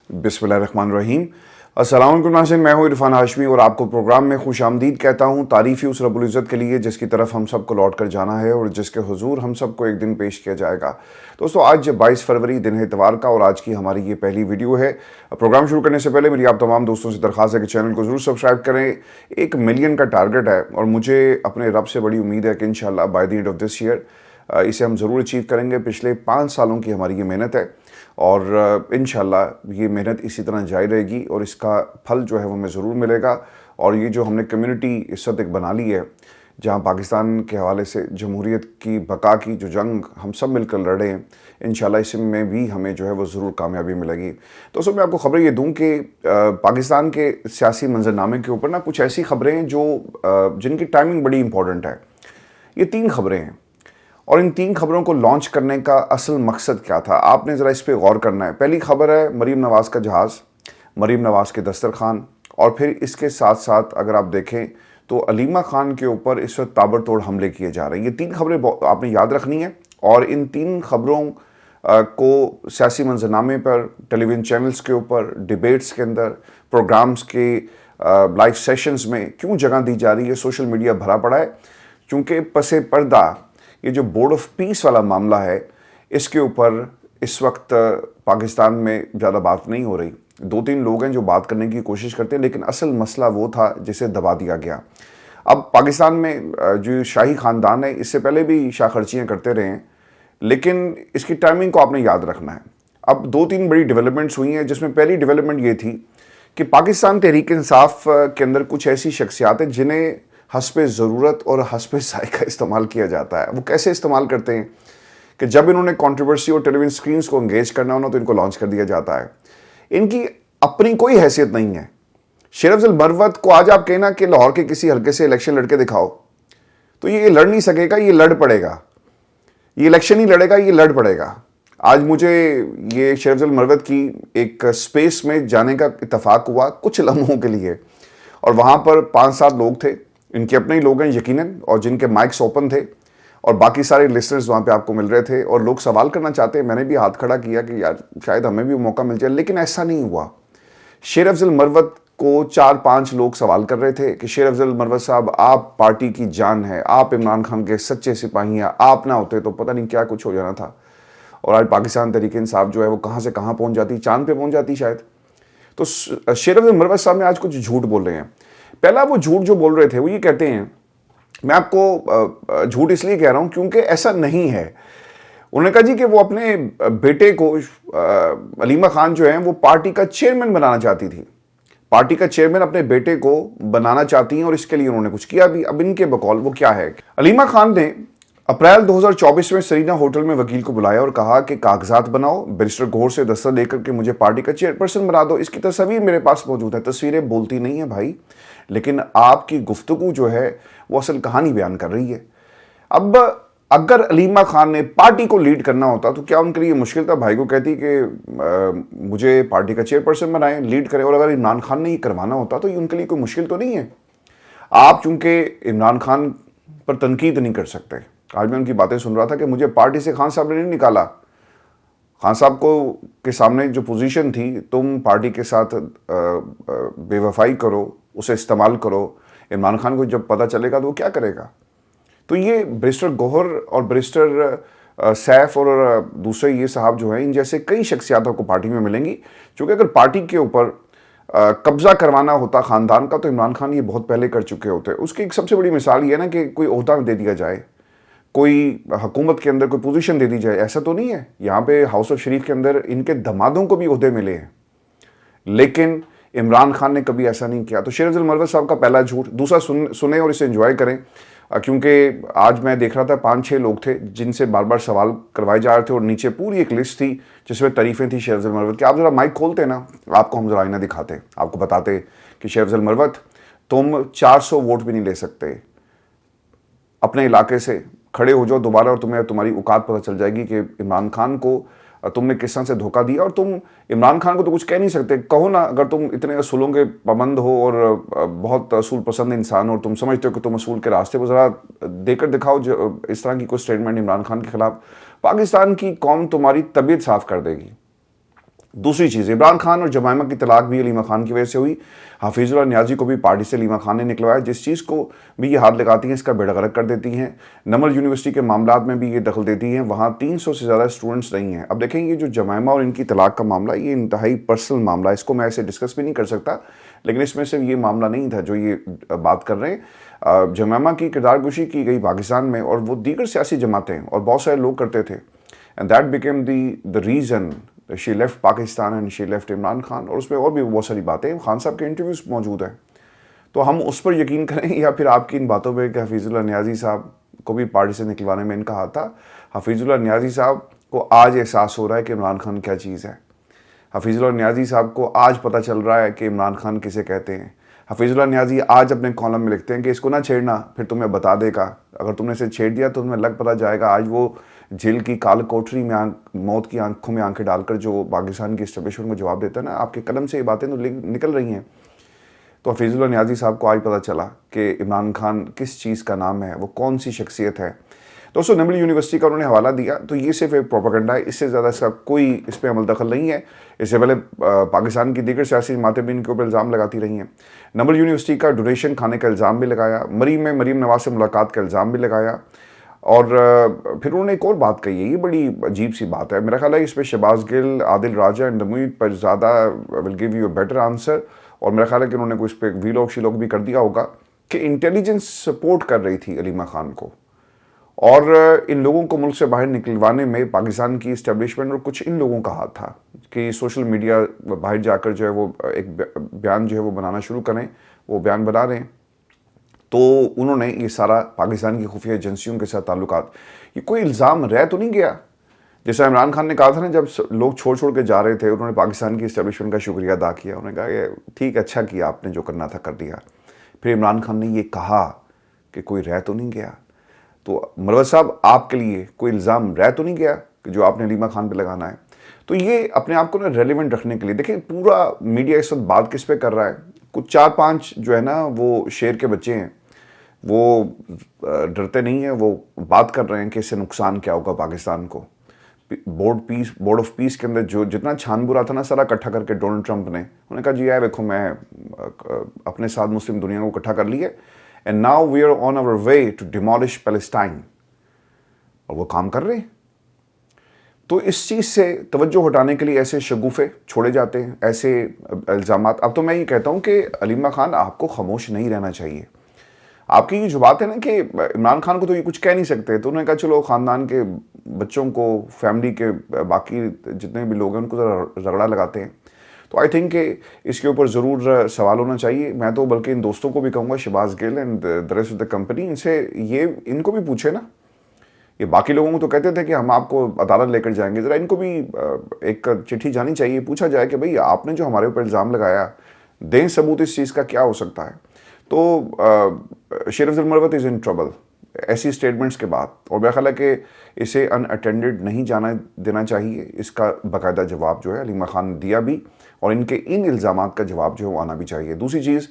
बिस्मिल्लाहिर्रहमानिर्रहीम। अस्सलाम वालेकुम नाज़रीन, मैं हूँ इरफान हाशमी और आपको प्रोग्राम में खुश आमदीद कहता हूँ। तारीफ़ ही उस रब्बुल इज़्ज़त के लिए जिसकी तरफ हम सबको लौट कर जाना है और जिसके हुजूर हम सबको एक दिन पेश किया जाएगा। दोस्तों, आज 22 फरवरी दिन है इतवार का और आज की हमारी ये पहली वीडियो है। प्रोग्राम शुरू करने से पहले मेरी आप तमाम दोस्तों से दरख्वास्त है कि चैनल को ज़रूर सब्सक्राइब करें। 1 मिलियन का टारगेट है और मुझे अपने रब से बड़ी उम्मीद है कि इंशाल्लाह by the end of this year इसे हम ज़रूर अचीव करेंगे। पिछले 5 सालों की हमारी ये मेहनत है और इंशाल्लाह ये मेहनत इसी तरह जारी रहेगी और इसका फल जो है वो हमें ज़रूर मिलेगा। और ये जो हमने कम्युनिटी इस वक्त एक बना ली है जहाँ पाकिस्तान के हवाले से जमहूरियत की बका की जो जंग हम सब मिलकर लड़े हैं, इंशाल्लाह इसमें भी हमें जो है वो ज़रूर कामयाबी मिलेगी। दोस्तों, मैं आपको ख़बरें ये दूँ कि पाकिस्तान के सियासी मंजरनामे के ऊपर ना कुछ ऐसी ख़बरें हैं जो जिनकी टाइमिंग बड़ी इंपॉर्टेंट है। ये 3 ख़बरें हैं और इन 3 खबरों को लॉन्च करने का असल मकसद क्या था, आपने ज़रा इस पे गौर करना है। पहली खबर है मरीम नवाज़ का जहाज़, मरीम नवाज़ के दस्तरखान, और फिर इसके साथ साथ अगर आप देखें तो अलीमा खान के ऊपर इस वक्त ताबड़तोड़ हमले किए जा रहे हैं। ये 3 खबरें आपने याद रखनी है और इन 3 खबरों को सियासी मंजरनामे पर, टेलीविज़न चैनल्स के ऊपर, डिबेट्स के अंदर, प्रोग्राम्स के लाइव सेशंस में क्यों जगह दी जा रही है। सोशल मीडिया भरा पड़ा है क्योंकि पसे पर्दा ये जो बोर्ड ऑफ पीस वाला मामला है इसके ऊपर इस वक्त पाकिस्तान में ज़्यादा बात नहीं हो रही। 2-3 लोग हैं जो बात करने की कोशिश करते हैं, लेकिन असल मसला वो था जिसे दबा दिया गया। अब पाकिस्तान में जो शाही ख़ानदान है इससे पहले भी शाखर्चियाँ करते रहे हैं, लेकिन इसकी टाइमिंग को आपने याद रखना है। अब 2-3 बड़ी डेवलपमेंट्स हुई हैं, जिसमें पहली डेवलपमेंट ये थी कि पाकिस्तान तहरीक इंसाफ के अंदर कुछ ऐसी शख्सियात हैं जिन्हें हस्बे ज़रूरत और हस्बे ज़ायक़ा इस्तेमाल किया जाता है। वो कैसे इस्तेमाल करते हैं कि जब इन्होंने कंट्रोवर्सी और टेलीविज़न स्क्रीन्स को एंगेज करना हो ना तो इनको लॉन्च कर दिया जाता है। इनकी अपनी कोई हैसियत नहीं है। शेर अफजल मरवत को आज आप कहना कि लाहौर के किसी हल्के से इलेक्शन लड़के दिखाओ तो ये लड़ नहीं सकेगा, ये लड़ पड़ेगा। ये इलेक्शन ही लड़ेगा, ये लड़ पड़ेगा। आज मुझे ये शेर अफजल मरवत की एक स्पेस में जाने का इत्तफाक हुआ कुछ लम्हों के लिए, और वहाँ पर 5-7 लोग थे, इनके अपने ही लोग हैं यकीनन, और जिनके माइक्स ओपन थे और बाकी सारे लिसनर्स वहाँ पे आपको मिल रहे थे और लोग सवाल करना चाहते हैं। मैंने भी हाथ खड़ा किया कि यार शायद हमें भी मौका मिल जाए, लेकिन ऐसा नहीं हुआ। शेर अफजल मरवत को 4-5 लोग सवाल कर रहे थे कि शेर अफजल मरवत साहब, आप पार्टी की जान है, आप इमरान खान के सच्चे सिपाही हैं, आप ना होते तो पता नहीं क्या कुछ हो जाना था। और आज पाकिस्तान तहरीक इंसाफ जो है वो कहाँ से कहाँ पहुँच जाती, चांद पे पहुँच जाती शायद। तो शेर अफजल मरवत साहब ने आज कुछ झूठ बोल रहे हैं। पहला वो झूठ जो बोल रहे थे वो ये कहते हैं, मैं आपको झूठ इसलिए कह रहा हूँ क्योंकि ऐसा नहीं है। उन्होंने कहा जी कि वो अपने बेटे को अलीमा खान जो है वो पार्टी का चेयरमैन बनाना चाहती थी, पार्टी का चेयरमैन अपने बेटे को बनाना चाहती हैं और इसके लिए उन्होंने कुछ किया भी। अब इनके बकौल वो क्या है, अलीमा खान ने अप्रैल 2024 में सरीना होटल में वकील को बुलाया और कहा कि कागजात बनाओ, बैरिस्टर गौहर से दस्तखत लेकर के मुझे पार्टी का चेयरपर्सन बना दो। इसकी तस्वीर मेरे पास मौजूद है। तस्वीरें बोलती नहीं है भाई, लेकिन आपकी गुफ्तगू जो है वो असल कहानी बयान कर रही है। अब अगर अलीमा खान ने पार्टी को लीड करना होता तो क्या उनके लिए मुश्किल था? भाई को कहती कि मुझे पार्टी का चेयरपर्सन बनाएं, लीड करें। और अगर इमरान खान ने ये करवाना होता तो ये उनके लिए कोई मुश्किल तो नहीं है। आप चूंकि इमरान खान पर तनकीद नहीं कर सकते। आज मैं उनकी बातें सुन रहा था कि मुझे पार्टी से खान साहब ने नहीं निकाला। खान साहब को के सामने जो पोजीशन थी, तुम पार्टी के साथ बेवफाई करो, उसे इस्तेमाल करो, इमरान खान को जब पता चलेगा तो वो क्या करेगा। तो ये बैरिस्टर गौहर और बैरिस्टर सैफ और दूसरे ये साहब जो हैं, इन जैसे कई शख्सियातों को पार्टी में मिलेंगी, क्योंकि अगर पार्टी के ऊपर कब्जा करवाना होता ख़ानदान का तो इमरान खान ये बहुत पहले कर चुके होते। उसकी एक सबसे बड़ी मिसाल ये है ना कि कोई ओहदा दे दिया जाए, कोई हुकूमत के अंदर कोई पोजीशन दे दी जाए। ऐसा तो नहीं है। यहाँ पे हाउस ऑफ शरीफ के अंदर इनके दमादों को भी ओहदे मिले हैं, लेकिन इमरान खान ने कभी ऐसा नहीं किया। तो शेर अफजल मरवत साहब का पहला झूठ। दूसरा सुने और इसे एंजॉय करें, क्योंकि आज मैं देख रहा था 5-6 लोग थे जिनसे बार बार सवाल करवाए जा रहे थे और नीचे पूरी एक लिस्ट थी जिसमें तारीफ़ें थी शेर अफजल मरवत की। आप ज़रा माइक खोलते ना, आपको हम ज़रा आईना दिखाते, आपको बताते कि शेर अफजल मरवत, तुम 400 वोट भी नहीं ले सकते। अपने इलाके से खड़े हो जाओ दोबारा और तुम्हें तुम्हारी औकात पता चल जाएगी कि इमरान खान को तुमने किस तरह से धोखा दिया। और तुम इमरान खान को तो कुछ कह नहीं सकते। कहो ना, अगर तुम इतने असूलों के पाबंद हो और बहुत असूल पसंद इंसान हो और तुम समझते हो कि तुम असूल के रास्ते पर, ज़रा देकर दिखाओ जो इस तरह की कोई स्टेटमेंट इमरान खान के खिलाफ। पाकिस्तान की कौम तुम्हारी तबीयत साफ़ कर देगी। दूसरी चीज़, इमरान खान और जमाइमा की तलाक भी अलीमा खान की वजह से हुई। हफीजुल्लाह नियाज़ी को भी पार्टी से अलीमा खान ने निकलवाया, जिस चीज़ को भी ये हाथ लगाती हैं इसका बेड़ा गर्क कर देती हैं। नमल यूनिवर्सिटी के मामलात में भी ये दखल देती हैं, वहाँ 300 से ज़्यादा स्टूडेंट्स नहीं हैं। अब देखें, ये जो जमाइमा और इनकी तलाक का मामला, ये इंतहाई पर्सनल मामला है, इसको मैं ऐसे डिस्कस भी नहीं कर सकता, लेकिन इसमें सिर्फ ये मामला नहीं था जो ये बात कर रहे हैं। जमाइमा की किरदारकुशी की गई पाकिस्तान में, और वो दीगर सियासी जमातें और बहुत सारे लोग करते थे, and that became the reason she left Pakistan and she left Imran Khan. और उसमें और भी बहुत सारी बातें, खान साहब के इंटरव्यूज़ मौजूद हैं, तो हम उस पर यकीन करें या फिर आपकी इन बातों पे कि हफीजुल्लाह नियाज़ी साहब को भी पार्टी से निकलवाने में इनका हाथ था। हफीजुल्लाह नियाज़ी साहब को आज एहसास हो रहा है कि इमरान खान क्या चीज़ है। हफीजुल्लाह नियाज़ी साहब को आज पता चल रहा है कि इमरान खान किसे कहते हैं। हफीजुल्लाह नियाज़ी आज अपने कॉलम में लिखते हैं कि इसको ना छेड़ना, फिर तुम्हें बता देगा, अगर तुमने इसे छेड़ दिया तो तुम्हें लग पता जाएगा। आज वो जेल की काल कोठरी में मौत की आंखों में आंखें डालकर जो पाकिस्तान की इस्टेब्लिशमेंट को जवाब देता है ना, आपके कलम से ये बातें तो निकल रही हैं। तो हफीजुल्लाह नियाज़ी साहब को आज पता चला कि इमरान खान किस चीज़ का नाम है, वो कौन सी शख्सियत है। दोस्तों, नमल यूनिवर्सिटी का उन्होंने हवाला दिया, तो ये सिर्फ एक प्रोपेगेंडा है, इससे ज़्यादा इसका कोई इस पर अमल दखल नहीं है। इससे पहले पाकिस्तान की दीगर सियासी जमातें भी इनके ऊपर इल्ज़ाम लगाती रही हैं। नमल यूनिवर्सिटी का डोनेशन खाने का इल्ज़ाम भी लगाया, मरीम नवाज से मुलाकात का इल्ज़ाम भी लगाया, और फिर उन्होंने एक और बात कही है, ये बड़ी अजीब सी बात है। मेरा ख्याल है इस पर शहबाज गिल, आदिल राजा एंड मुईद पर ज़्यादा will give you a better answer. और मेरा ख्याल है कि उन्होंने कोई इस पर वीलॉग शीलॉग भी कर दिया होगा कि इंटेलिजेंस सपोर्ट कर रही थी अलीमा खान को, और इन लोगों को मुल्क से बाहर निकलवाने में पाकिस्तान की इस्टेब्लिशमेंट और कुछ इन लोगों का हाथ था कि सोशल मीडिया बाहर जाकर जो है वो एक बयान जो है वो बनाना शुरू करें, वो बयान बना रहे हैं। तो उन्होंने ये सारा पाकिस्तान की खुफिया एजेंसियों के साथ ताल्लुकात, ये कोई इल्ज़ाम रह तो नहीं गया। जैसा इमरान खान ने कहा था ना, जब लोग छोड़ के जा रहे थे, उन्होंने पाकिस्तान की इस्टेब्लिशमेंट का शुक्रिया अदा किया, उन्होंने कहा कि ठीक, अच्छा किया आपने, जो करना था कर दिया। फिर इमरान खान ने ये कहा कि कोई रह तो नहीं गया। तो मरवत साहब, आपके लिए कोई इल्ज़ाम रह तो नहीं गया कि जो आपने अलीमा खान पे लगाना है? तो ये अपने आप को ना रेलिवेंट रखने के लिए, देखिए पूरा मीडिया इस वक्त बात किस पे कर रहा है, कुछ 4-5 जो है ना वो शेर के बच्चे हैं, वो डरते नहीं हैं, वो बात कर रहे हैं कि इससे नुकसान क्या होगा पाकिस्तान को। बोर्ड ऑफ पीस के अंदर जो जितना छान बुरा था ना, सारा इकट्ठा करके डोनाल्ड ट्रंप ने, उन्होंने कहा जी यार देखो, मैं अपने साथ मुस्लिम दुनिया को इकट्ठा कर लिए, and now we are on our way to demolish Palestine, और वो काम कर रहे हैं। तो इस चीज़ से तवज्जो हटाने के लिए ऐसे शगुफे छोड़े जाते हैं, ऐसे इल्ज़ामात। अब तो मैं ये कहता हूँ कि अलीमा खान, आपको खामोश नहीं रहना चाहिए। आपकी ये जो बात है ना कि इमरान खान को तो ये कुछ कह नहीं सकते, तो उन्होंने कहा चलो ख़ानदान के बच्चों को, फैमिली के बाकी जितने भी लोग हैं उनको ज़रा रगड़ा लगाते हैं। तो आई थिंक कि इसके ऊपर ज़रूर सवाल होना चाहिए। मैं तो बल्कि इन दोस्तों को भी कहूँगा, Shahbaz Gill and the rest of the company, इनको भी पूछे ना। ये बाकी लोगों को तो कहते थे कि हम आपको अदालत लेकर जाएंगे, ज़रा इनको भी एक चिट्ठी जानी चाहिए, पूछा जाए कि भाई आपने जो हमारे ऊपर इल्ज़ाम लगाया, दें सबूत इस चीज़ का, क्या हो सकता है। तो शेर Afzal Marwat is in trouble ऐसी स्टेटमेंट्स के बाद, और मेरा ख्याल है कि इसे अनअटेंडेड नहीं जाना देना चाहिए। इसका बाकायदा जवाब जो है अलीमा खान ने दिया भी, और इनके इन इल्ज़ामात का जवाब जो है वो आना भी चाहिए। दूसरी चीज़,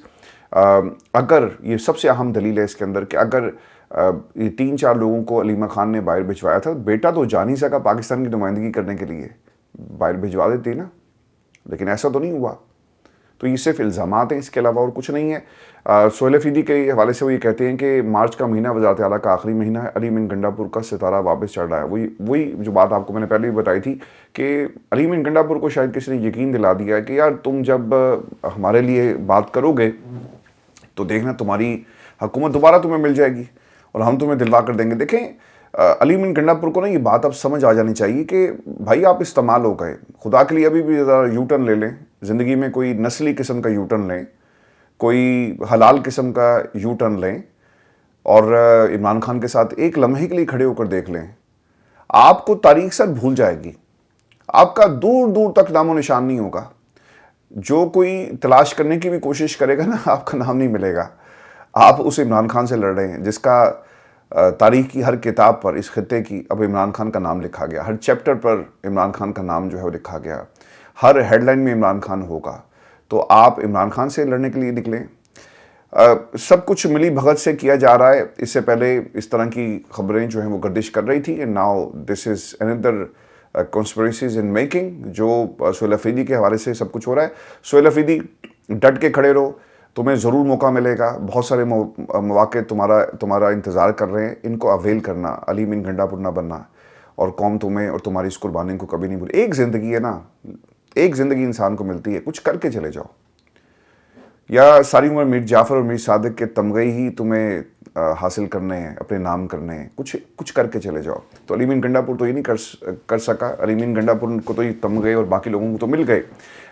अगर ये सबसे अहम दलील है इसके अंदर कि अगर ये 3-4 लोगों को अलीमा खान ने बाहर भिजवाया था, बेटा तो जा नहीं सका पाकिस्तान की नुमाइंदगी करने के लिए, बाहर भिजवा देती ना, लेकिन ऐसा तो नहीं हुआ। तो ये सिर्फ इल्ज़ामात हैं, इसके अलावा और कुछ नहीं है। सोहेल अफरीदी के हवाले से वो ये कहते हैं कि मार्च का महीना वज़ारत आला का आखिरी महीना है, अली मीन गंडापुर का सितारा वापस चढ़ रहा है। वही जो बात आपको मैंने पहले भी बताई थी कि अली मीन गंडापुर को शायद किसी ने यकीन दिला दिया है कि यार तुम जब हमारे लिए बात करोगे तो देखना तुम्हारी हुकूमत दोबारा तुम्हें मिल जाएगी और हम तुम्हें दिलवा कर देंगे। देखें, अली मीन गंडापुर को ना ये बात अब समझ आ जानी चाहिए कि भाई आप इस्तेमाल हो गए, खुदा के लिए अभी भी ज़रा यू टर्न ले लें ज़िंदगी में, कोई नस्ली किस्म का यू टर्न लें, कोई हलाल किस्म का यू टर्न लें, और इमरान खान के साथ एक लम्हे के लिए खड़े होकर देख लें। आपको तारीख सर भूल जाएगी, आपका दूर दूर तक नामो निशान नहीं होगा। जो कोई तलाश करने की भी कोशिश करेगा ना, आपका नाम नहीं मिलेगा। आप उस इमरान खान से लड़ रहे हैं जिसका तारीख की हर किताब पर, इस खत्ते की, अब इमरान खान का नाम लिखा गया, हर चैप्टर पर इमरान खान का नाम जो है वो लिखा गया, हर हेडलाइन में इमरान खान होगा। तो आप इमरान खान से लड़ने के लिए निकलें। सब कुछ मिली भगत से किया जा रहा है। इससे पहले इस तरह की खबरें जो हैं वो गर्दिश कर रही थी, and now this is another conspiracies in making, जो सोहेल अफरीदी के हवाले से सब कुछ हो रहा है। सोहेल अफरीदी डट के खड़े रहो, तुम्हें ज़रूर मौका मिलेगा, बहुत सारे मौके तुम्हारा इंतज़ार कर रहे हैं, इनको अवेल करना, अली मीन गंडापुर ना बनना, और कौम तुम्हें और तुम्हारी इस कुर्बानी को कभी नहीं भूले। एक ज़िंदगी है ना, एक ज़िंदगी इंसान को मिलती है, कुछ करके चले जाओ। या सारी उम्र मीर जाफ़र और मीर सादिक के तमगे ही तुम्हें हासिल करने हैं, अपने नाम करने हैं, कुछ करके चले जाओ। तो अली मीन गंडापुर तो ये नहीं कर सका, अली मीन गंडापुर को तो ये तमगे और बाकी लोगों को तो मिल गए,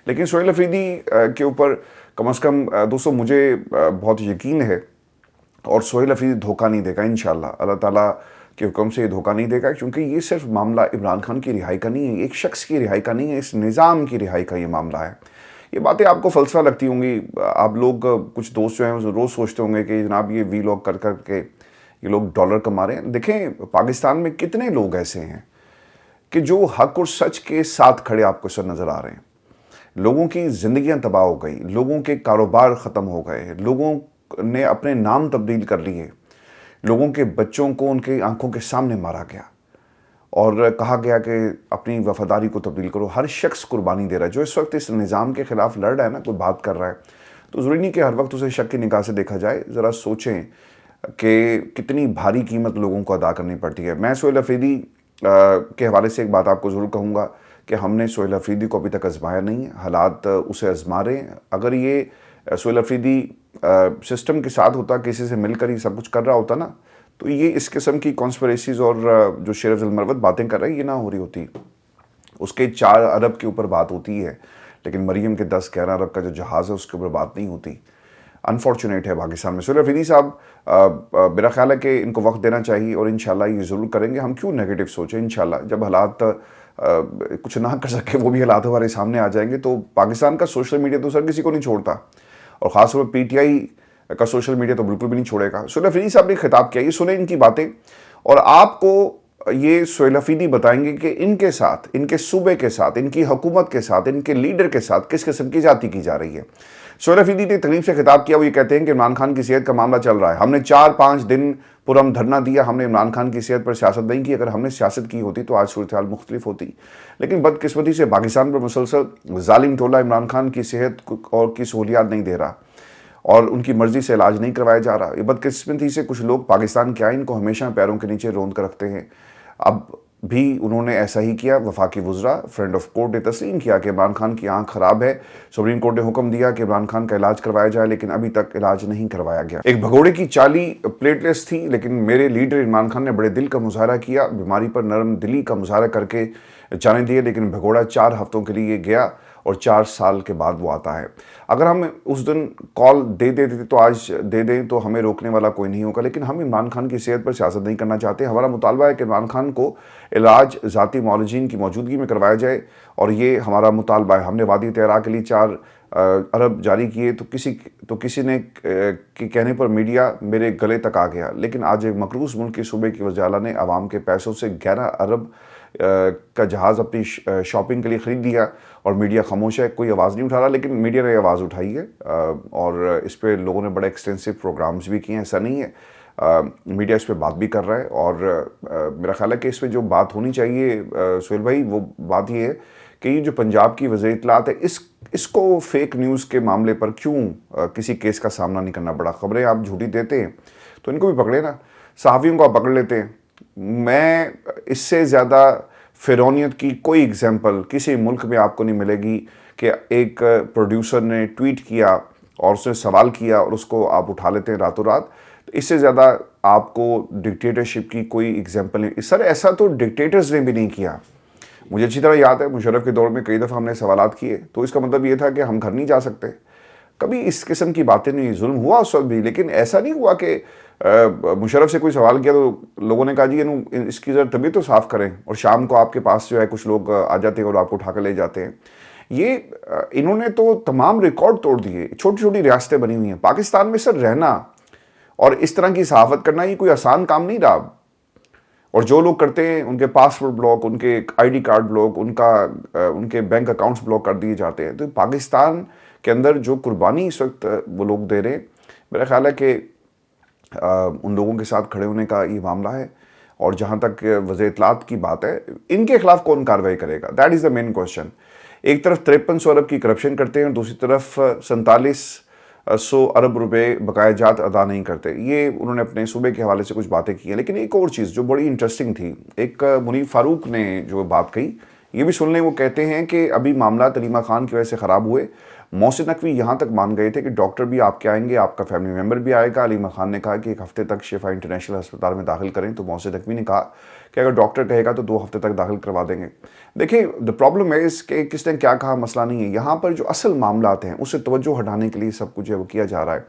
लेकिन सोहेल अफरीदी के ऊपर कम से कम दोस्तों मुझे बहुत यकीन है, और सोहेल अफरीदी धोखा नहीं देगा इंशाल्लाह, अल्लाह ताला के हुक्म से ये धोखा नहीं देगा, क्योंकि ये सिर्फ मामला इमरान खान की रिहाई का नहीं है, एक शख्स की रिहाई का नहीं है, इस निज़ाम की रिहाई का ये मामला है। ये बातें आपको फ़लसफ़ा लगती होंगी, आप लोग कुछ दोस्त जो हैं रोज़ सोचते होंगे कि जनाब ये वीलॉग कर कर के ये लोग डॉलर कमा रहे हैं। देखें, पाकिस्तान में कितने लोग ऐसे हैं कि जो हक और सच के साथ खड़े आपको सर नज़र आ रहे हैं। लोगों की ज़िंदगियां तबाह हो गई, लोगों के कारोबार ख़त्म हो गए, लोगों ने अपने नाम तब्दील कर लिए, लोगों के बच्चों को उनके आंखों के सामने मारा गया और कहा गया कि अपनी वफादारी को तब्दील करो। हर शख्स कुर्बानी दे रहा है, जो इस वक्त इस निज़ाम के ख़िलाफ़ लड़ रहा है ना, कोई बात कर रहा है, तो ज़रूरी नहीं कि हर वक्त उसे शक की निगाह से देखा जाए। ज़रा सोचें कि कितनी भारी कीमत लोगों को अदा करनी पड़ती है। मैं सोहेल अफरीदी के हवाले से एक बात आपको ज़रूर कहूँगा कि हमने सोहेल अफरीदी को अभी तक आजमाया नहीं है, हालात उसे आजमा रहे हैं। अगर ये सोहेल अफरीदी सिस्टम के साथ होता, किसी से मिलकर ही सब कुछ कर रहा होता ना, तो ये इस किस्म की कॉन्स्पिरेसीज और जो शेर अफजल मरवत बातें कर रहे हैं, ये ना हो रही होती। उसके 4 अरब के ऊपर बात होती है, लेकिन मरीम के 10-11 अरब का जो जहाज़ है उसके ऊपर बात नहीं होती। अनफॉर्चुनेट है पाकिस्तान में। सोहेल अफरीदी साहब, मेरा ख्याल है कि इनको वक्त देना चाहिए और इंशाल्लाह ये ज़रूर करेंगे। हम क्यों नेगेटिव सोचें, इंशाल्लाह जब हालात कुछ ना कर सके, वो भी हालात हमारे सामने आ जाएंगे। तो पाकिस्तान का सोशल मीडिया तो सर किसी को नहीं छोड़ता, और ख़ासतौर पर PTI का सोशल मीडिया तो बिल्कुल भी नहीं छोड़ेगा। सोहेल अफरीदी साहब ने खिताब किया, ये सुने इनकी बातें, और आपको ये सोहेल अफरीदी बताएंगे कि इनके साथ, इनके सूबे के साथ, इनकी हुकूमत के साथ, इनके लीडर के साथ किस किस्म की जाती की जा रही है। सोहेल अफरीदी ने तकलीफ से खिताब किया, वो ये कहते हैं कि इमरान खान की सेहत का मामला चल रहा है, हमने 4-5 दिन पुरम धरना दिया, हमने इमरान खान की सेहत पर सियासत नहीं की। अगर हमने सियासत की होती तो आज सूरत हाल मुख्तलिफ होती, लेकिन बदकिस्मती से पाकिस्तान पर मुसलसल जालिम टोला इमरान खान की सेहत और की सहूलियात नहीं दे रहा, और उनकी मर्ज़ी से इलाज नहीं करवाया जा रहा। ये बदकिस्मती से कुछ लोग पाकिस्तान के आइन को हमेशा पैरों के नीचे रोंद कर रखते हैं। अब भी उन्होंने ऐसा ही किया। वफाकी वज़रा फ्रेंड ऑफ कोर्ट ने तस्लीम किया कि इमरान खान की आंख ख़राब है। सुप्रीम कोर्ट ने हुक्म दिया कि इमरान खान का इलाज करवाया जाए, लेकिन अभी तक इलाज नहीं करवाया गया। एक भगोड़े की चाली प्लेटलेस थी, लेकिन मेरे लीडर इमरान खान ने बड़े दिल का मुजाहरा किया, बीमारी पर नरम दिली का मुजाहरा करके जाने दिए, लेकिन भगोड़ा 4 हफ्तों के लिए गया और 4 साल के बाद वो आता है। अगर हम उस दिन कॉल दे देते तो आज दे दें तो हमें रोकने वाला कोई नहीं होगा, लेकिन हम इमरान खान की सेहत पर सियासत नहीं करना चाहते। हमारा मुतालबा है कि इमरान खान को इलाज ज़ाती मौलजीन की मौजूदगी में करवाया जाए, और ये हमारा मुतालबा है। हमने वादी तेहरा के लिए 4 अरब जारी किए, तो किसी ने के कहने पर मीडिया मेरे गले तक आ गया, लेकिन आज एक मकरूस मुल्क के सूबे की वज़ीर आला ने आवाम के पैसों से 11 अरब का जहाज़ अपनी शॉपिंग के लिए ख़रीद लिया, और मीडिया खामोश है, कोई आवाज़ नहीं उठा रहा। लेकिन मीडिया ने आवाज़ उठाई है, और इस पर लोगों ने बड़े एक्सटेंसिव प्रोग्राम्स भी किए हैं, ऐसा नहीं है। मीडिया इस पर बात भी कर रहा है, और मेरा ख्याल है कि इस पर जो बात होनी चाहिए सोहेल भाई, वो बात ये है कि ये जो पंजाब की वज़ीर इत्तलात है, इसको फेक न्यूज़ के मामले पर क्यों किसी केस का सामना नहीं करना पड़ा। ख़बरें आप झूठी देते हैं तो इनको भी पकड़े ना, सहाफ़ियों को आप पकड़ लेते हैं। मैं इससे ज़्यादा फ़िरौनियत की कोई एग्जाम्पल किसी मुल्क में आपको नहीं मिलेगी कि एक प्रोड्यूसर ने ट्वीट किया और उसने सवाल किया और उसको आप उठा लेते हैं रातों रात। तो इससे ज़्यादा आपको डिक्टेटरशिप की कोई एग्जाम्पल नहीं। सर ऐसा तो डिक्टेटर्स ने भी नहीं किया। मुझे अच्छी तरह याद है, मुशर्रफ के दौर में कई दफ़ा हमने सवालात किए, तो इसका मतलब ये था कि हम घर नहीं जा सकते। कभी इस किस्म की बातें नहीं, जुल्म हुआ उस वक्त भी, लेकिन ऐसा नहीं हुआ कि मुशर्रफ से कोई सवाल किया तो लोगों ने कहा जी इसकी ज़रा तबीयत तो साफ़ करें, और शाम को आपके पास जो है कुछ लोग आ जाते हैं और आपको उठा कर ले जाते हैं। ये इन्होंने तो तमाम रिकॉर्ड तोड़ दिए। छोटी छोटी रियासतें बनी हुई हैं पाकिस्तान में, सर रहना और इस तरह की सहाफ़त करना ये कोई आसान काम नहीं रहा। और जो लोग करते हैं उनके पासपोर्ट ब्लॉक, उनके ID कार्ड ब्लॉक, उनके बैंक अकाउंट्स ब्लॉक कर दिए जाते हैं। तो पाकिस्तान के अंदर जो कुर्बानी इस वक्त वो लोग दे रहे हैं, मेरा ख्याल है कि उन लोगों के साथ खड़े होने का ये मामला है। اور جہاں تک وزیر اطلاعات کی بات ہے، ان کے خلاف کون کارروائی کرے گا؟ That is the main question. ایک طرف 5300 ارب کی کرپشن کرتے ہیں اور دوسری طرف 4700 ارب روپے بقایا جات ادا نہیں کرتے. یہ انہوں نے اپنے صوبے کے حوالے سے کچھ باتیں کی ہیں. لیکن ایک اور چیز جو بڑی انٹرسٹنگ تھی، ایک منیب فاروق نے جو بات کہی، یہ بھی سن لیں. وہ کہتے ہیں کہ ابھی معاملات علیمہ خان کی وجہ سے خراب ہوئے. محسن نقوی یہاں تک مان گئے تھے کہ ڈاکٹر بھی آپ کے آئیں گے، آپ کا فیملی ممبر بھی آئے گا. علیمہ خان نے کہا کہ 1 ہفتے تک شفا انٹرنیشنل ہسپتال میں داخل کریں، تو محسن نقوی نے کہا کہ اگر ڈاکٹر کہے گا تو 2 ہفتے تک داخل کروا دیں گے. دیکھیں، دا پرابلم ہے اس کہ کس نے کیا کہا مسئلہ نہیں ہے. یہاں پر جو اصل معاملات ہیں اس سے توجہ ہٹانے کے لیے سب کچھ ہے وہ کیا جا رہا ہے.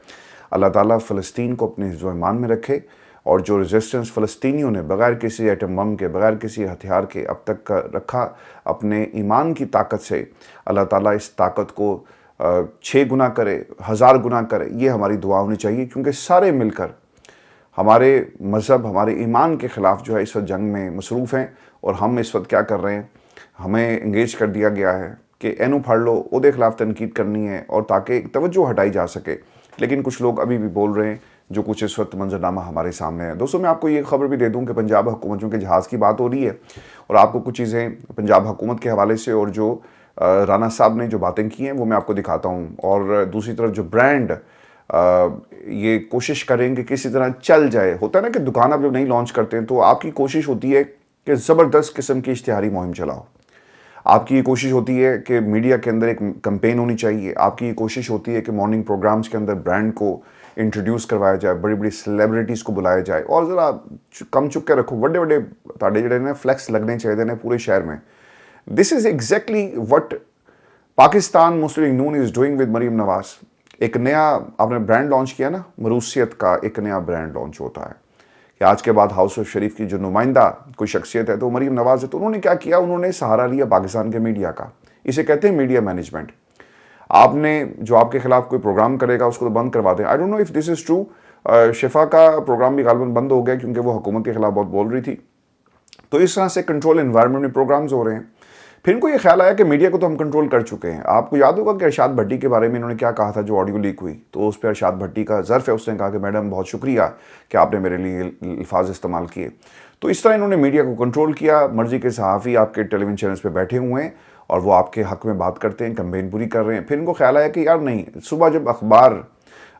اللہ تعالیٰ فلسطین کو اپنے حفظ و ایمان میں رکھے، اور جو ریزسٹنس فلسطینیوں نے بغیر کسی ایٹم بم کے، بغیر کسی ہتھیار کے اب تک رکھا اپنے ایمان کی طاقت سے، اللہ تعالیٰ اس طاقت کو 6 گنا کرے، 1000 گنا کرے. یہ ہماری دعا ہونی چاہیے، کیونکہ سارے مل کر ہمارے مذہب، ہمارے ایمان کے خلاف جو ہے اس وقت جنگ میں مصروف ہیں. اور ہم اس وقت کیا کر رہے ہیں؟ ہمیں انگیج کر دیا گیا ہے کہ اینو پھاڑ لو، او دے خلاف تنقید کرنی ہے، اور تاکہ توجہ ہٹائی جا سکے. لیکن کچھ لوگ ابھی بھی بول رہے ہیں جو کچھ اس وقت منظرنامہ ہمارے سامنے ہے. دوستوں، میں آپ کو یہ خبر بھی دے دوں کہ پنجاب حکومت، چونکہ جہاز کی بات ہو رہی ہے، اور آپ کو کچھ چیزیں پنجاب حکومت کے حوالے سے اور جو رانا صاحب نے جو باتیں کی ہیں وہ میں آپ کو دکھاتا ہوں. اور دوسری طرف جو برانڈ یہ کوشش کریں کہ کسی طرح چل جائے. ہوتا ہے نا کہ دکان آپ جب نہیں لانچ کرتے ہیں تو آپ کی کوشش ہوتی ہے کہ زبردست قسم کی اشتہاری مہم چلاؤ. آپ کی یہ کوشش ہوتی ہے کہ میڈیا کے اندر ایک کمپین ہونی چاہیے. آپ کی یہ کوشش ہوتی ہے کہ مارننگ پروگرامز کے اندر برانڈ کو انٹروڈیوس کروایا جائے، بڑی بڑی سیلیبریٹیز کو بلایا جائے، اور ذرا کم چک کے رکھو. بڑے بڑے تاڑے جڑے نے فلیکس لگنے چاہیے نے پورے شہر میں. This is exactly what Pakistan Muslim League Noon is doing with Maryam Nawaz. ایک نیا آپ نے برانڈ لانچ کیا نا، مروثیت کا ایک نیا برانڈ لانچ ہوتا ہے کہ آج کے بعد ہاؤس آف شریف کی جو نمائندہ کوئی شخصیت ہے تو مریم نواز ہے. تو انہوں نے کیا کیا؟ انہوں نے سہارا لیا پاکستان کے میڈیا کا. اسے کہتے ہیں میڈیا مینجمنٹ. آپ نے جو آپ کے خلاف کوئی پروگرام کرے گا اس کو تو بند کروا دیں. I don't know if this is true. Shifa کا پروگرام بھی غالباً بند ہو گیا کیونکہ وہ حکومت کے خلاف بہت بول رہی تھی. تو اس طرح سے کنٹرول انوائرمنٹ میں پروگرامز ہو رہے ہیں. پھر ان کو یہ خیال آیا کہ میڈیا کو تو ہم کنٹرول کر چکے ہیں. آپ کو یاد ہوگا کہ ارشاد بھٹی کے بارے میں انہوں نے کیا کہا تھا جو آڈیو لیک ہوئی. تو اس پہ ارشاد بھٹی کا ظرف ہے، اس نے کہا کہ میڈم بہت شکریہ کہ آپ نے میرے لیے الفاظ استعمال کیے. تو اس طرح انہوں نے میڈیا کو کنٹرول کیا. مرضی کے صحافی آپ کے ٹیلی ویژن چینلز پہ بیٹھے ہوئے ہیں اور وہ آپ کے حق میں بات کرتے ہیں، کمپین پوری کر رہے ہیں. پھر ان کو خیال آیا کہ یار نہیں، صبح جب اخبار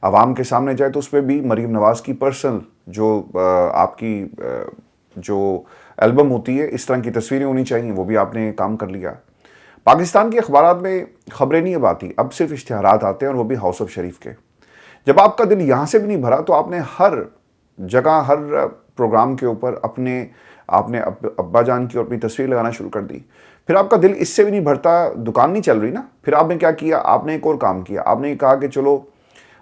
عوام کے سامنے جائے تو اس پہ بھی مریم نواز کی پرسنل جو آپ کی جو البم ہوتی ہے، اس طرح کی تصویریں ہونی چاہیے. وہ بھی آپ نے کام کر لیا. پاکستان کے اخبارات میں خبریں نہیں اب آتی، اب صرف اشتہارات آتے ہیں، اور وہ بھی ہاؤس آف شریف کے. جب آپ کا دل یہاں سے بھی نہیں بھرا تو آپ نے ہر جگہ، ہر پروگرام کے اوپر آپ نے ابا جان کی اور اپنی تصویر لگانا شروع کر دی. پھر آپ کا دل اس سے بھی نہیں بھرتا، دکان نہیں چل رہی نا. پھر آپ نے کیا کیا؟ آپ نے ایک اور کام کیا. آپ نے کہا کہ چلو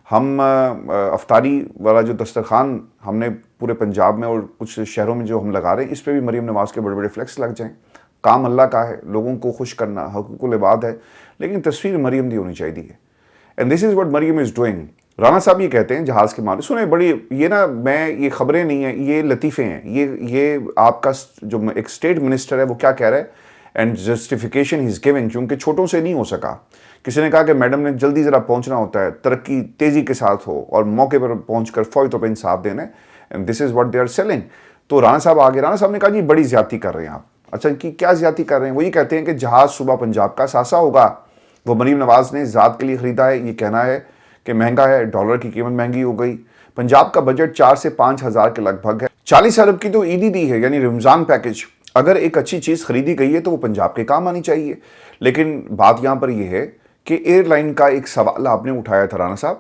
ہم افطاری والا جو دسترخوان ہم نے پورے پنجاب میں اور کچھ شہروں میں جو ہم لگا رہے ہیں، اس پہ بھی مریم نواز کے بڑے بڑے فلیکس لگ جائیں. کام اللہ کا ہے، لوگوں کو خوش کرنا حقوق العباد ہے، لیکن تصویر مریم دی ہونی چاہیے. And this is what Maryam is doing. Rana صاحب یہ کہتے ہیں جہاز کے معاملے سنیں، بڑی یہ نا، میں یہ خبریں نہیں ہیں، یہ لطیفے ہیں. یہ آپ کا جو ایک اسٹیٹ منسٹر ہے وہ کیا کہہ رہا ہے، and justification he is given, کیونکہ چھوٹوں سے نہیں ہو سکا. کسی نے کہا کہ میڈم نے جلدی ذرا پہنچنا ہوتا ہے، ترقی تیزی کے ساتھ ہو اور موقع پر پہنچ کر فوری طور پہ انصاف دینا ہے. And this is what they are selling. تو رانا صاحب آگے، رانا صاحب نے کہا جی بڑی زیادتی کر رہے ہیں آپ. اچھا کہ کیا زیادتی کر رہے ہیں؟ وہ یہ کہتے ہیں کہ جہاز صبح پنجاب کا ساسا ہوگا، وہ مریم نواز نے ذات کے لیے خریدا ہے. یہ کہنا ہے کہ مہنگا ہے، ڈالر کی قیمت مہنگی ہو گئی. پنجاب کا بجٹ 4 سے 5 ہزار کے لگ بھگ ہے. 40 ارب کی تو عیدی دی ہے، یعنی رمضان پیکج. اگر ایک اچھی چیز خریدی گئی ہے تو وہ پنجاب کے کام آنی چاہیے. لیکن بات یہاں پر یہ ہے کہ ایئر لائن کا ایک سوال آپ نے اٹھایا تھا رانا صاحب،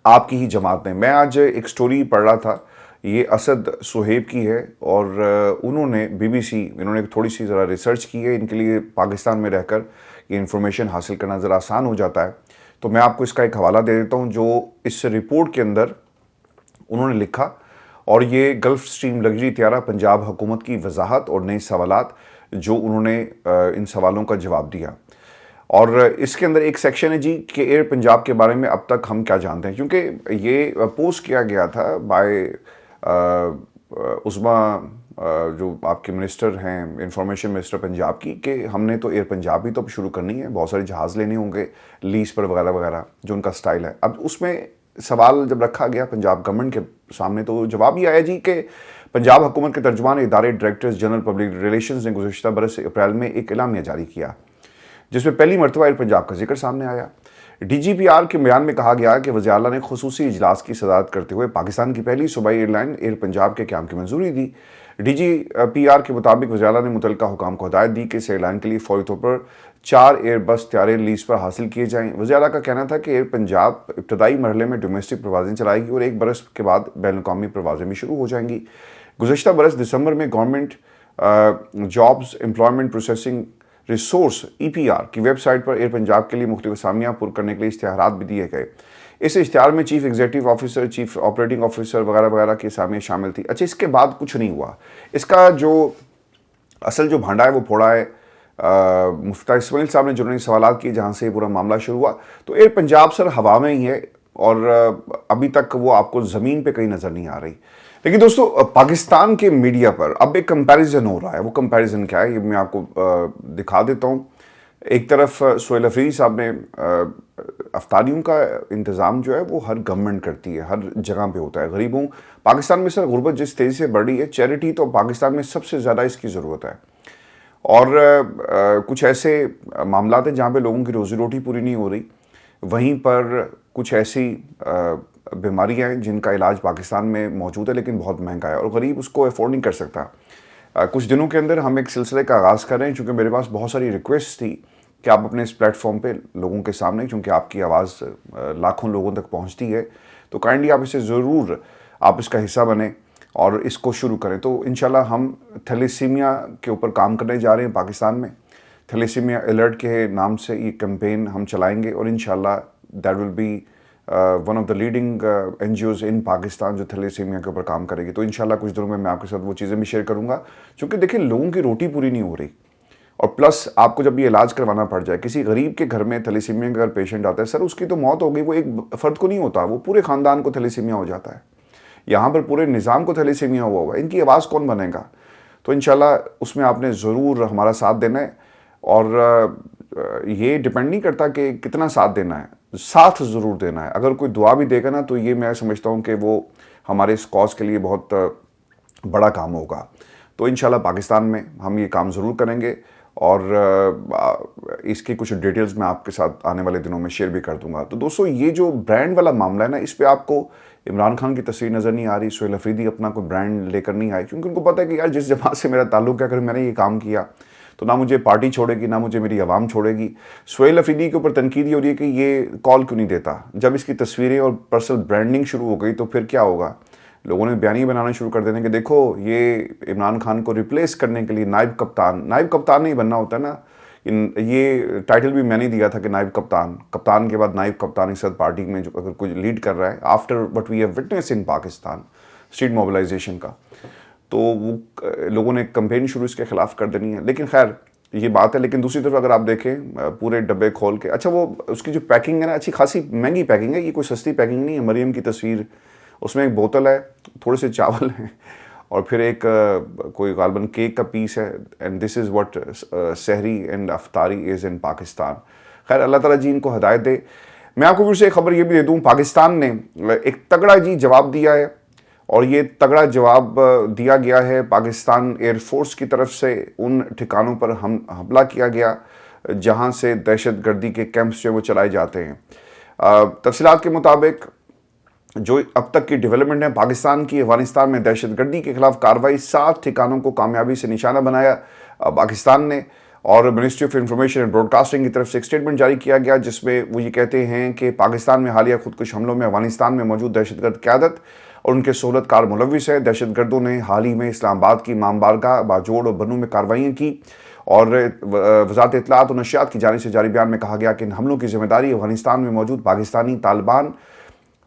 آپ کی ہی جماعت نے. میں آج ایک سٹوری پڑھ رہا تھا، یہ اسد صہیب کی ہے، اور انہوں نے BBC، انہوں نے تھوڑی سی ذرا ریسرچ کی ہے. ان کے لیے پاکستان میں رہ کر یہ انفارمیشن حاصل کرنا ذرا آسان ہو جاتا ہے. تو میں آپ کو اس کا ایک حوالہ دے دیتا ہوں جو اس رپورٹ کے اندر انہوں نے لکھا. اور یہ گلف سٹریم لگژری طیارہ پنجاب حکومت کی وضاحت اور نئے سوالات جو انہوں نے ان سوالوں کا جواب دیا. اور اس کے اندر ایک سیکشن ہے جی کہ ایئر پنجاب کے بارے میں اب تک ہم کیا جانتے ہیں، کیونکہ یہ پوسٹ کیا گیا تھا بائی عظما جو آپ کے منسٹر ہیں، انفارمیشن منسٹر پنجاب کی، کہ ہم نے تو ایئر پنجاب بھی تو شروع کرنی ہے، بہت سارے جہاز لینے ہوں گے لیز پر وغیرہ وغیرہ، جو ان کا سٹائل ہے. اب اس میں سوال جب رکھا گیا پنجاب گورنمنٹ کے سامنے تو جواب یہ آیا جی کہ पंजाब हुकूमत के तर्जुमान इदारे डायरेक्टर्स जनरल पब्लिक रिलेशंस ने गुज़श्ता बरस अप्रैल में एक एलामिया जारी किया, जिसमें पहली मरतबा एयर पंजाब का जिक्र सामने आया। DGPR के बयान में कहा गया कि वज़ीर आला ने खुसूसी इजलास की सदारत करते हुए पाकिस्तान की पहली सूबाई एयरलाइन एयर पंजाब के क़याम की मंजूरी दी। DGPR के मुताबिक वज़ीर आला ने मुतल्लिका हुकाम को हिदायत दी कि इस एयरलाइन के लिए फौरी तौर पर 4 एयरबस तैयारे लीज पर हासिल किए जाएँ। वज़ीर आला का कहना था कि एयर पंजाब इब्तदाई मरहले में डोमेस्टिक परवाज़ें चलाएगी और एक बरस के बाद बैनुल-अक़वामी परवाज़ें भी शुरू हो जाएंगी। गुज़श्ता बरस दिसंबर में government jobs employment processing resource EPR की वेबसाइट पर एयर पंजाब के लिए मुख्तलिफ असामियाँ पुर करने के लिए इश्तिहारात भी दिए गए। इस इश्तिहार में chief executive officer, chief operating officer वगैरह वगैरह की असामियाँ शामिल थी। अच्छा, इसके बाद कुछ नहीं हुआ। इसका जो असल जो भांडा है वो फोड़ा है मुफ्ती इस्माइल साहब ने, जिन्होंने सवाल किए जहाँ से पूरा मामला शुरू हुआ। तो एयर पंजाब सर हवा में ही है और अभी तक वो आपको ज़मीन पे कहीं नज़र नहीं आ रही। लेकिन दोस्तों, पाकिस्तान के मीडिया पर अब एक कंपैरिजन हो रहा है। वो कंपैरिजन क्या है ये मैं आपको दिखा देता हूँ। एक तरफ सोहेल अफरीदी साहब ने अफ्तारियों का इंतज़ाम जो है वो हर गवर्नमेंट करती है, हर जगह पे होता है। गरीबों पाकिस्तान में सर गुर्बत जिस तेज़ी से बढ़ रही है, चैरिटी तो पाकिस्तान में सबसे ज़्यादा इसकी ज़रूरत है। और कुछ ऐसे मामला हैं जहाँ पे लोगों की रोज़ी रोटी पूरी नहीं हो रही, वहीं पर कुछ ऐसी बीमारियाँ हैं जिनका इलाज पाकिस्तान में मौजूद है लेकिन बहुत महंगा है और गरीब उसको अफोर्ड नहीं कर सकता। कुछ दिनों के अंदर हम एक सिलसिले का आगाज़ कर रहे हैं, चूँकि मेरे पास बहुत सारी रिक्वेस्ट थी कि आप अपने इस प्लेटफॉर्म पे लोगों के सामने, क्योंकि आपकी आवाज़ लाखों लोगों तक पहुँचती है, तो काइंडली आप इसे ज़रूर आप इसका हिस्सा बने और इसको शुरू करें। तो इंशाल्लाह हम थैलेसीमिया के ऊपर काम करने जा रहे हैं पाकिस्तान में। थैलेसीमिया अलर्ट के नाम से ये कैंपेन हम चलाएँगे और इंशाल्लाह that will be one of the leading NGOs इन पाकिस्तान जो थैलेसीमिया के ऊपर काम करेगी। तो इंशाल्लाह कुछ दिनों में मैं आपके साथ वो चीज़ें भी शेयर करूँगा, क्योंकि देखिए लोगों की रोटी पूरी नहीं हो रही और प्लस आपको जब ये इलाज करवाना पड़ जाए, किसी गरीब के घर में थैलेसीमिया का अगर पेशेंट आता है, सर उसकी तो मौत हो गई, वो एक फ़र्द को नहीं होता, वो पूरे ख़ानदान को थैलेसीमिया हो जाता है। यहाँ पर पूरे निज़ाम को थैलेसीमिया हुआ हुआ है, इनकी आवाज़ कौन बनेगा? तो इंशाल्लाह उसमें आपने ज़रूर हमारा साथ देना है और ये डिपेंड नहीं करता कि कितना साथ देना है, साथ ज़रूर देना है। अगर कोई दुआ भी देगा ना तो ये मैं समझता हूँ कि वो हमारे इस कॉज के लिए बहुत बड़ा काम होगा। तो इंशाल्लाह पाकिस्तान में हम ये काम ज़रूर करेंगे और इसकी कुछ डिटेल्स मैं आपके साथ आने वाले दिनों में शेयर भी कर दूंगा। तो दोस्तों, ये जो ब्रांड वाला मामला है ना, इस पर आपको इमरान खान की तस्वीर नज़र नहीं आ रही, सोहेल अफरीदी अपना कोई ब्रांड लेकर नहीं आए, क्योंकि उनको पता है कि यार जिस जमात से मेरा ताल्लुक़ है, अगर मैंने ये काम किया तो ना मुझे पार्टी छोड़ेगी, ना मुझे मेरी आवाम छोड़ेगी। सोहेल अफरीदी के ऊपर तनकीद हो रही है कि ये कॉल क्यों नहीं देता। जब इसकी तस्वीरें और पर्सनल ब्रांडिंग शुरू हो गई तो फिर क्या होगा? लोगों ने बयानी बनाना शुरू कर देने कि देखो ये इमरान खान को रिप्लेस करने के लिए नायब कप्तान नहीं बनना होता ना। ये टाइटल भी मैंने दिया था कि नायब कप्तान के बाद नायब कप्तान इस पार्टी में जो अगर कोई लीड कर रहा है after what we have witness in Pakistan street mobilisation का, तो वो लोगों ने कैंपेन शुरू इसके खिलाफ कर देनी है। लेकिन खैर ये बात है। लेकिन दूसरी तरफ अगर आप देखें पूरे डब्बे खोल के, अच्छा वो उसकी जो पैकिंग है ना, अच्छी खासी महंगी पैकिंग है, ये कोई सस्ती पैकिंग नहीं है। मरियम की तस्वीर, उसमें एक बोतल है, थोड़े से चावल हैं और फिर एक कोई गालबन केक का पीस है। एंड दिस इज़ व्हाट सहरी एंड अफ्तारी इज़ इन पाकिस्तान। खैर अल्लाह ताला जी इनको हिदायत दे। मैं आपको फिर से एक खबर ये भी दे दूँ, पाकिस्तान ने एक तगड़ा जी जवाब दिया है और ये तगड़ा जवाब दिया गया है पाकिस्तान एयरफोर्स की तरफ से उन ठिकानों पर हमला किया गया जहां से दहशतगर्दी के कैंप्स जो वो चलाए जाते हैं। तफसीलात के मुताबिक जो अब तक की डेवलपमेंट है, पाकिस्तान की अफगानिस्तान में दहशतगर्दी के खिलाफ कार्रवाई 7 ठिकानों को कामयाबी से निशाना बनाया पाकिस्तान ने। और ministry of information and broadcasting की तरफ से एक स्टेटमेंट जारी किया गया जिसमें वो ये कहते हैं कि पाकिस्तान में हालिया खुदकुश हमलों में अफगानिस्तान में मौजूद दहशतगर्द क़यादत और उनके सहूलतकार मुलविस है। दहशतगर्दों ने हाल ही में इस्लामाबाद की इमाम बारगाह, बाजोड़ और बनू में कार्रवाइयाँ की और वज़ारत इत्तलाआत और नशियात की जानिब से जारी बयान में कहा गया कि इन हमलों की जिम्मेदारी अफगानिस्तान में मौजूद पाकिस्तानी तालिबान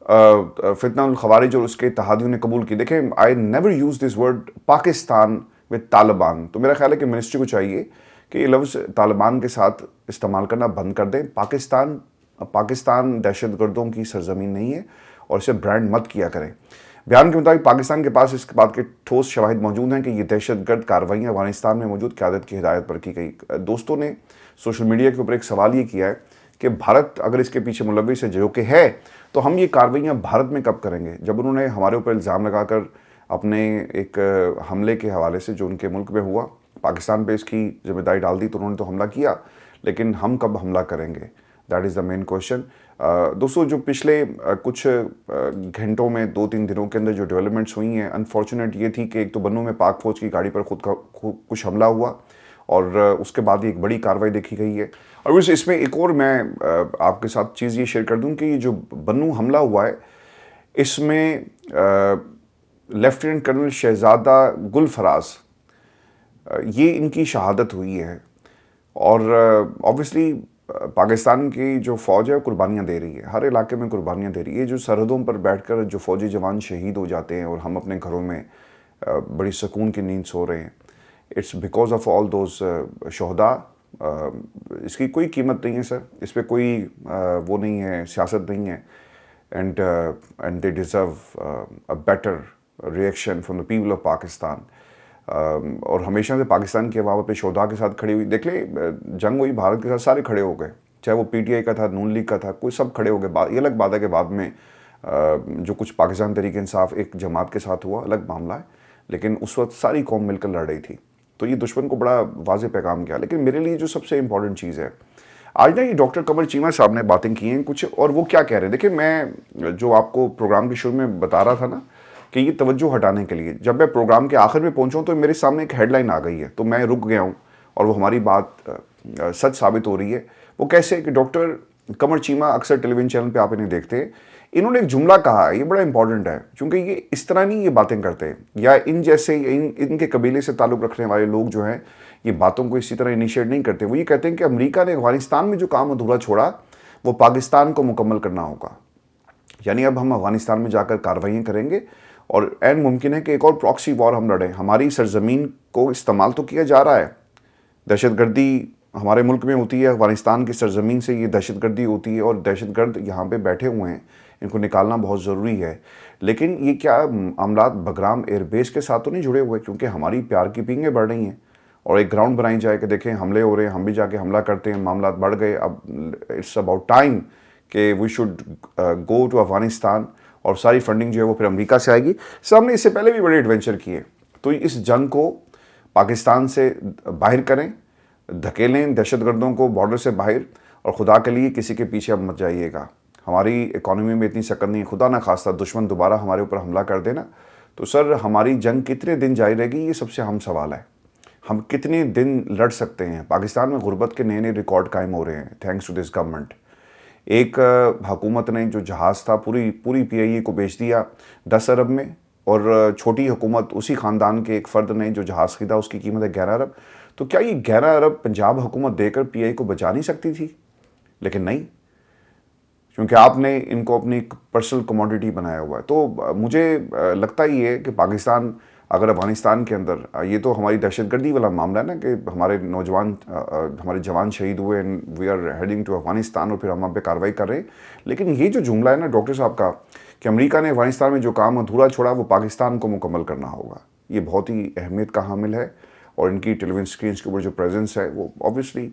फितनाउल खवारिज और उसके इत्तेहादियों ने कबूल की। देखें, I never use this word Pakistan with Taliban, तो मेरा ख्याल है कि मिनिस्ट्री को चाहिए कि ये लफ्ज़ तालिबान के साथ इस्तेमाल करना बंद कर दें। पाकिस्तान दहशतगर्दों की सरजमीन नहीं है और इसे ब्रांड मत किया करें। बयान के मुताबिक पाकिस्तान के पास इस बात के ठोस शवाहिद मौजूद हैं कि ये दहशतगर्द कार्रवाइयाँ अफगानिस्तान में मौजूद क़यादत की हिदायत पर की गई। दोस्तों ने सोशल मीडिया के ऊपर एक सवाल ये किया है कि भारत अगर इसके पीछे मुलविस है, जो कि है, तो हम ये कार्रवाइयाँ भारत में कब करेंगे। जब उन्होंने हमारे ऊपर इल्ज़ाम लगाकर اپنے ایک حملے کے حوالے سے جو ان کے ملک میں ہوا. پاکستان پہ اس کی ذمہ داری ڈال دی تو انہوں نے تو حملہ کیا, لیکن ہم کب حملہ کریں گے, that is the main question. دوستو, جو پچھلے کچھ گھنٹوں میں 2-3 دنوں کے اندر جو ڈیولپمنٹس ہوئی ہیں, انفارچونیٹ یہ تھی کہ ایک تو بنوں میں پاک فوج کی گاڑی پر کچھ حملہ ہوا, اور اس کے بعد ایک بڑی کارروائی دیکھی گئی ہے. اور اس میں ایک اور میں آپ کے ساتھ چیز یہ شیئر کر دوں کہ یہ جو بنوں حملہ ہوا ہے, اس میں لیفٹیننٹ کرنل شہزادہ گل فراز, یہ ان کی شہادت ہوئی ہے. اور آبویسلی پاکستان کی جو فوج ہے قربانیاں دے رہی ہے, ہر علاقے میں قربانیاں دے رہی ہے. جو سرحدوں پر بیٹھ کر جو فوجی جوان شہید ہو جاتے ہیں اور ہم اپنے گھروں میں بڑی سکون کی نیند سو رہے ہیں, it's because of all those شہداء. اس کی کوئی قیمت نہیں ہے سر, اس پہ کوئی وہ نہیں ہے, سیاست نہیں ہے. And they deserve a better reaction from the people of Pakistan. اور ہمیشہ سے پاکستان کی عوام اپنے شہداء کے ساتھ کھڑی ہوئی. دیکھ لیں, جنگ ہوئی بھارت کے ساتھ, سارے کھڑے ہو گئے, چاہے وہ پی ٹی آئی کا تھا, نون لیگ کا تھا, کوئی سب کھڑے ہو گئے. یہ الگ بات ہے کہ بعد میں جو کچھ پاکستان تحریک انصاف ایک جماعت کے ساتھ ہوا, الگ معاملہ ہے, لیکن اس وقت ساری قوم مل کر لڑ رہی تھی. تو یہ دشمن کو بڑا واضح پیغام کیا. لیکن میرے لیے جو سب سے امپورٹنٹ چیز ہے آج نا, یہ ڈاکٹر قمر چیمہ صاحب نے باتیں کی ہیں کچھ, اور وہ کیا کہہ رہے ہیں. دیکھیں, میں جو آپ کو پروگرام کے شروع میں بتا رہا تھا نا کہ یہ توجہ ہٹانے کے لیے, جب میں پروگرام کے آخر میں پہنچا ہوں تو میرے سامنے ایک ہیڈ لائن آ گئی ہے, تو میں رک گیا ہوں, اور وہ ہماری بات سچ ثابت ہو رہی ہے. وہ کیسے کہ ڈاکٹر قمر چیمہ اکثر ٹیلی ویژن چینل پہ آپ انہیں دیکھتے ہیں, انہوں نے ایک جملہ کہا ہے, یہ بڑا امپورٹنٹ ہے, کیونکہ یہ اس طرح نہیں یہ باتیں کرتے, یا ان جیسے ان کے قبیلے سے تعلق رکھنے والے لوگ جو ہیں یہ باتوں کو اسی طرح انیشیٹ نہیں کرتے. وہ یہ کہتے ہیں کہ امریکہ نے افغانستان میں جو کام ادھورا چھوڑا وہ پاکستان کو مکمل کرنا ہوگا. یعنی اب ہم افغانستان میں جا کر کارروائیاں کریں گے, اور عین ممکن ہے کہ ایک اور پراکسی وار ہم لڑیں. ہماری سرزمین کو استعمال تو کیا جا رہا ہے, دہشت گردی ہمارے ملک میں ہوتی ہے, افغانستان کی سرزمین سے یہ دہشت گردی ہوتی ہے, اور دہشت گرد یہاں پہ بیٹھے ہوئے ہیں, ان کو نکالنا بہت ضروری ہے. لیکن یہ کیا معاملات بگرام ایئر بیس کے ساتھ تو نہیں جڑے ہوئے, کیونکہ ہماری پیار کی پینگیں بڑھ رہی ہیں, اور ایک گراؤنڈ بنائی جائے کہ دیکھیں حملے ہو رہے ہیں, ہم بھی جا کے حملہ کرتے ہیں, معاملات بڑھ گئے. اب اٹس اباؤٹ ٹائم کہ we should go to Afghanistan, اور ساری فنڈنگ جو ہے وہ پھر امریکہ سے آئے گی. سر, ہم نے اس سے پہلے بھی بڑے ایڈونچر کیے, تو اس جنگ کو پاکستان سے باہر کریں, دھکیلیں دہشت گردوں کو بارڈر سے باہر, اور خدا کے لیے کسی کے پیچھے اب مت جائیے گا. ہماری اکانومی میں اتنی سکت نہیں, خدا نہ خواستہ دشمن دوبارہ ہمارے اوپر حملہ کر دینا, تو سر ہماری جنگ کتنے دن جاری رہے گی, یہ سب سے اہم سوال ہے. ہم کتنے دن لڑ سکتے ہیں. پاکستان میں غربت کے نئے ریکارڈ قائم ہو رہے ہیں تھینکس ٹو دس گورنمنٹ. ایک حکومت نے جو جہاز تھا پوری پی آئی اے کو بیچ دیا 10 ارب میں, اور چھوٹی حکومت اسی خاندان کے ایک فرد نے جو جہاز خریدا اس کی قیمت ہے 11 ارب. تو کیا یہ 11 ارب پنجاب حکومت دے کر پی آئی کو بچا نہیں سکتی تھی؟ لیکن نہیں, کیونکہ آپ نے ان کو اپنی پرسنل کموڈٹی بنایا ہوا ہے. تو مجھے لگتا ہی ہے کہ پاکستان اگر افغانستان کے اندر, یہ تو ہماری دہشت گردی والا معاملہ ہے نا کہ ہمارے نوجوان ہمارے جوان شہید ہوئے, and we are heading to Afghanistan, اور پھر ہم وہاں پہ کارروائی کر رہے ہیں. لیکن یہ جو جملہ ہے نا ڈاکٹر صاحب کا کہ امریکہ نے افغانستان میں جو کام ادھورا چھوڑا وہ پاکستان کو مکمل کرنا ہوگا, یہ بہت ہی اہمیت کا حامل ہے. اور ان کی ٹیلی ویژن اسکرینس کے اوپر جو پریزنس ہے وہ آبویسلی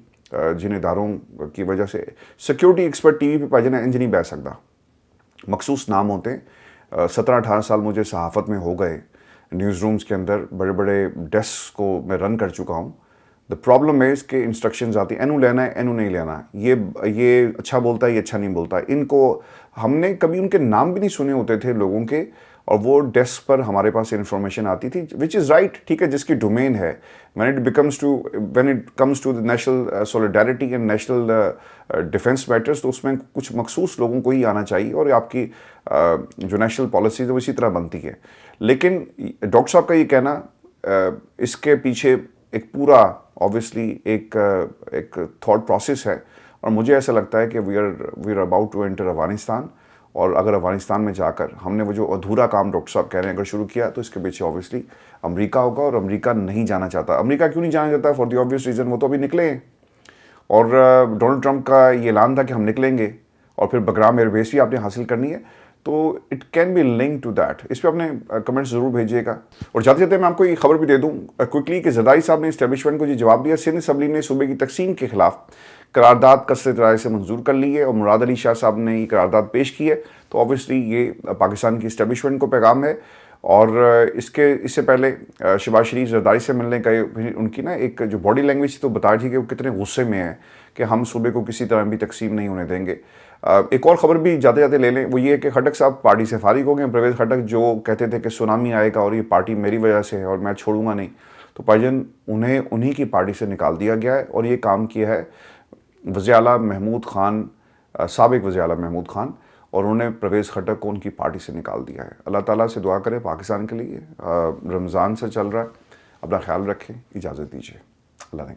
جن اداروں کی وجہ سے, سیکیورٹی ایکسپرٹ ٹی وی پہ پاجنا انج نہیں بیٹھ سکتا, مخصوص نام ہوتے ہیں. 17-18 سال مجھے صحافت میں ہو گئے, نیوز رومز کے اندر بڑے بڑے ڈیسک کو میں رن کر چکا ہوں. دا پرابلم ہے اس کے انسٹرکشنز آتی ہیں, اینو لینا ہے اینو نہیں لینا, یہ اچھا بولتا ہے یہ اچھا نہیں بولتا. ان کو ہم نے کبھی ان کے نام بھی نہیں سنے ہوتے تھے لوگوں کے, اور وہ ڈیسک پر ہمارے پاس انفارمیشن آتی تھی وچ از رائٹ, ٹھیک ہے, جس کی ڈومین ہے. When it comes to national solidarity and national defence matters, تو اس میں کچھ مخصوص لوگوں کو ہی آنا چاہیے, اور آپ کی جو نیشنل پالیسیز ہے وہ اسی طرح بنتی ہے. لیکن ڈاکٹر صاحب کا یہ کہنا, اس کے پیچھے ایک پورا آبویسلی ایک تھاٹ پروسیس ہے, اور مجھے ایسا لگتا ہے کہ we are about to enter Afghanistan. اور اگر افغانستان میں جا کر ہم نے وہ جو ادھورا کام ڈاکٹر صاحب کہہ رہے ہیں اگر شروع کیا, تو اس کے پیچھے آبویسلی امریکہ ہوگا, اور امریکہ نہیں جانا چاہتا. امریکہ کیوں نہیں جانا چاہتا؟ فار دی آبویس ریزن, وہ تو ابھی نکلے ہیں, اور ڈونلڈ ٹرمپ کا یہ اعلان تھا کہ ہم نکلیں گے, اور پھر بگرام ایئر بیس بھی آپ نے حاصل کرنی ہے. تو it can be link to that. اس پہ اپنے کمنٹس ضرور بھیجیے گا. اور جاتے جاتے میں آپ کو یہ خبر بھی دے دوں کوئکلی کہ زرداری صاحب نے اسٹیبلشمنٹ کو یہ جواب دیا. سندھ اسمبلی نے صوبے کی تقسیم کے خلاف قرارداد کثرت رائے سے منظور کر لی ہے, اور مراد علی شاہ صاحب نے یہ قرارداد پیش کی ہے. تو آبویسلی یہ پاکستان کی اسٹیبلشمنٹ کو پیغام ہے, اور اس سے پہلے شہباز شریف زرداری سے ملنے گئے، ان کی نا ایک جو باڈی لینگویج تو بتا رہی تھی کہ وہ کتنے غصے میں ہیں کہ ہم صوبے کو کسی طرح بھی تقسیم نہیں ہونے دیں گے۔ ایک اور خبر بھی جاتے جاتے لے لیں، وہ یہ ہے کہ خٹک صاحب پارٹی سے فارغ ہو گئے۔ پرویز خٹک جو کہتے تھے کہ سونامی آئے گا اور یہ پارٹی میری وجہ سے ہے اور میں چھوڑوں گا نہیں، تو بھائی انہیں انہی کی پارٹی سے نکال دیا گیا ہے، اور یہ کام کیا ہے وزیر اعلیٰ محمود خان، سابق وزیر اعلیٰ محمود خان، اور انہوں نے پرویز خٹک کو ان کی پارٹی سے نکال دیا ہے۔ اللہ تعالیٰ سے دعا کرے پاکستان کے لیے۔ رمضان سے چل رہا ہے، اپنا خیال رکھیں، اجازت دیجیے، اللہ نے